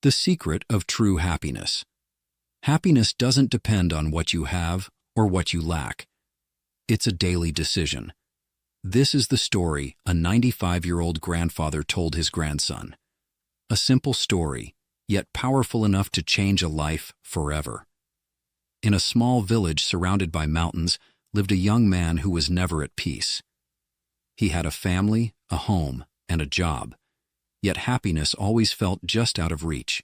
The secret of true happiness. Happiness doesn't depend on what you have or what you lack. It's a daily decision. This is the story a 95-year-old grandfather told his grandson. A simple story, yet powerful enough to change a life forever. In a small village surrounded by mountains lived a young man who was never at peace. He had a family, a home, and a job, yet happiness always felt just out of reach.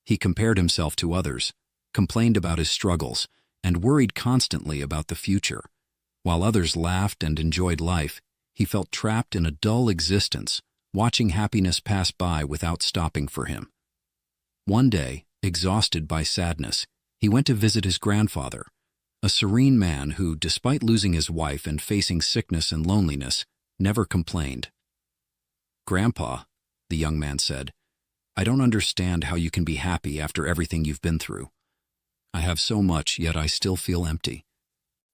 He compared himself to others, complained about his struggles, and worried constantly about the future. While others laughed and enjoyed life, he felt trapped in a dull existence, watching happiness pass by without stopping for him. One day, exhausted by sadness, he went to visit his grandfather, a serene man who, despite losing his wife and facing sickness and loneliness, never complained. "Grandpa," the young man said, "I don't understand how you can be happy after everything you've been through. I have so much, yet I still feel empty."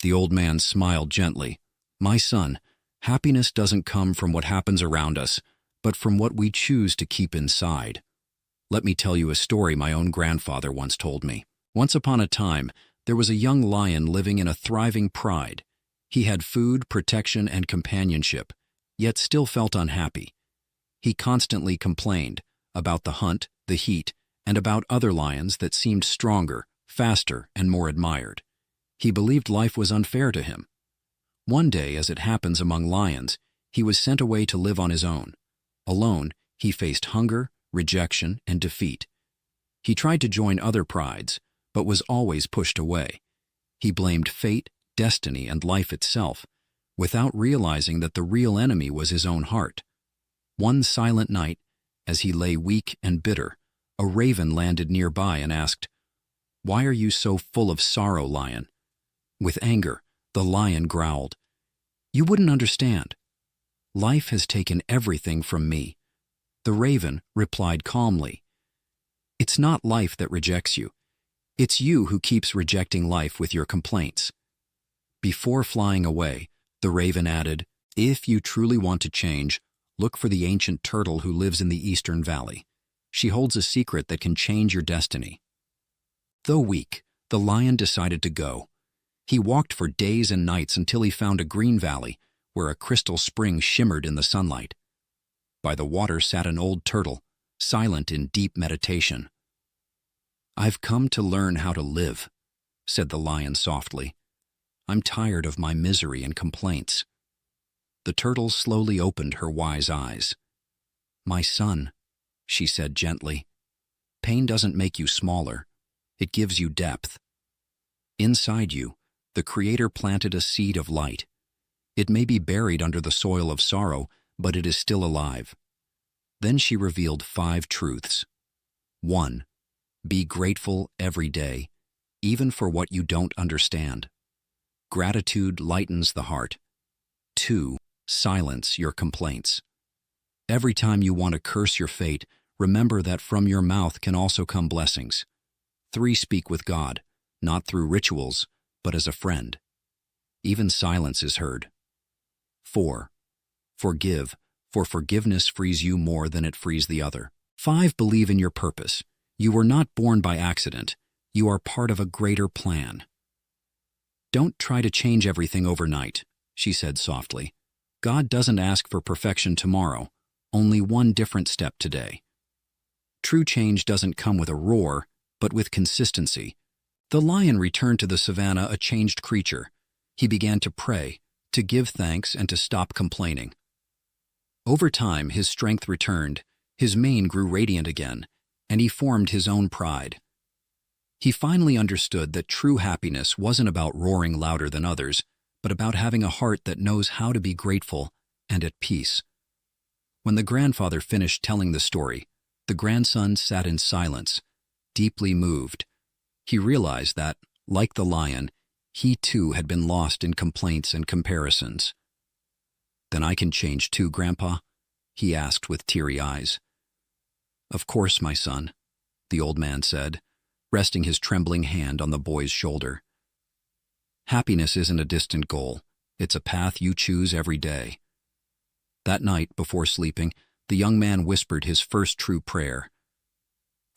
The old man smiled gently. "My son, happiness doesn't come from what happens around us, but from what we choose to keep inside. Let me tell you a story my own grandfather once told me. Once upon a time, there was a young lion living in a thriving pride. He had food, protection, and companionship, yet still felt unhappy. He constantly complained about the hunt, the heat, and about other lions that seemed stronger, faster, and more admired. He believed life was unfair to him. One day, as it happens among lions, he was sent away to live on his own. Alone, he faced hunger, rejection, and defeat. He tried to join other prides, but was always pushed away. He blamed fate, destiny, and life itself, without realizing that the real enemy was his own heart. One silent night, as he lay weak and bitter, a raven landed nearby and asked, "Why are you so full of sorrow, lion?" With anger, the lion growled, "You wouldn't understand. Life has taken everything from me." The raven replied calmly, "It's not life that rejects you. It's you who keeps rejecting life with your complaints." Before flying away, the raven added, "If you truly want to change, look for the ancient turtle who lives in the Eastern Valley. She holds a secret that can change your destiny." Though weak, the lion decided to go. He walked for days and nights until he found a green valley where a crystal spring shimmered in the sunlight. By the water sat an old turtle, silent in deep meditation. "I've come to learn how to live," said the lion softly. "I'm tired of my misery and complaints." The turtle slowly opened her wise eyes. "My son," she said gently, "pain doesn't make you smaller. It gives you depth. Inside you, the Creator planted a seed of light. It may be buried under the soil of sorrow, but it is still alive." Then she revealed 5 truths. 1. Be grateful every day, even for what you don't understand. Gratitude lightens the heart. 2. Silence your complaints. Every time you want to curse your fate, remember that from your mouth can also come blessings. 3. Speak with God, not through rituals, but as a friend. Even silence is heard. 4. Forgive, for forgiveness frees you more than it frees the other. 5. Believe in your purpose. You were not born by accident. You are part of a greater plan. "Don't try to change everything overnight," she said softly. "God doesn't ask for perfection tomorrow, only one different step today." True change doesn't come with a roar, but with consistency. The lion returned to the savannah a changed creature. He began to pray, to give thanks, and to stop complaining. Over time, his strength returned, his mane grew radiant again, and he formed his own pride. He finally understood that true happiness wasn't about roaring louder than others, but about having a heart that knows how to be grateful and at peace. When the grandfather finished telling the story, the grandson sat in silence, deeply moved. He realized that, like the lion, he too had been lost in complaints and comparisons. "Then I can change too, Grandpa?" he asked with teary eyes. "Of course, my son," the old man said, resting his trembling hand on the boy's shoulder. "Happiness isn't a distant goal. It's a path you choose every day." That night, before sleeping, the young man whispered his first true prayer.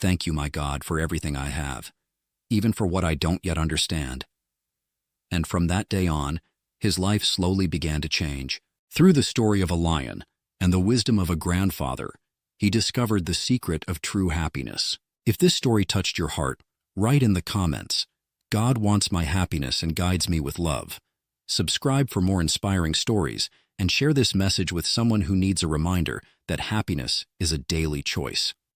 Thank you, my God, for everything I have, even for what I don't yet understand. And from that day on, his life slowly began to change. Through the story of a lion and the wisdom of a grandfather, he discovered the secret of true happiness. If this story touched your heart, write in the comments, "God wants my happiness and guides me with love." Subscribe for more inspiring stories and share this message with someone who needs a reminder that happiness is a daily choice.